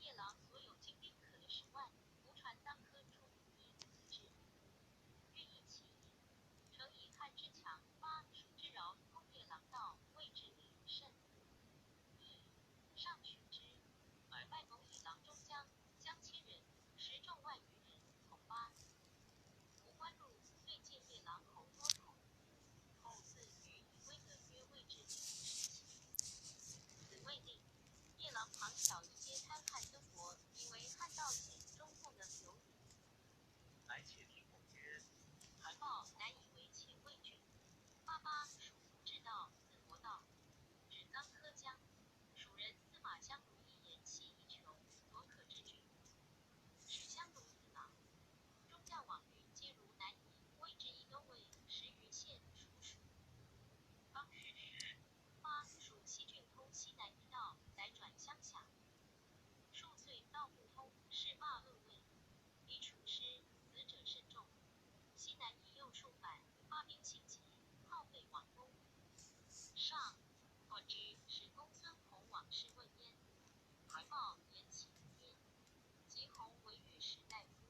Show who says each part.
Speaker 1: 夜郎所有精兵可的10万，胡传当科出以自治。愿意其意，诚以汉之强，八蜀之饶，攻夜郎道，未至礼甚。一上取之，尔拜蒙以郎中将，将千人，食众万余人，从八。吴关入，遂见夜郎侯多统。统自于以威德曰未至礼17。子谓令。夜郎旁小一皆贪汉增国，以为汉道险，终不能有矣。
Speaker 2: 乃且听公曰：
Speaker 1: 韩豹乃以为前魏郡。八蜀服至道，自国道，指当科江。蜀人司马相如一言系以穷，所可治郡。使相如以郎。中将往律皆如南夷、魏之一都尉10余县属蜀。方序时，八蜀西郡通西南一道，乃转乡下。数岁道不通，是罢恶魏。彼楚师，死者甚众。西南夷又数反，发兵性急，好废王公。上或之，使公孙弘往事问焉。怀豹言其曰：及弘为御史大夫，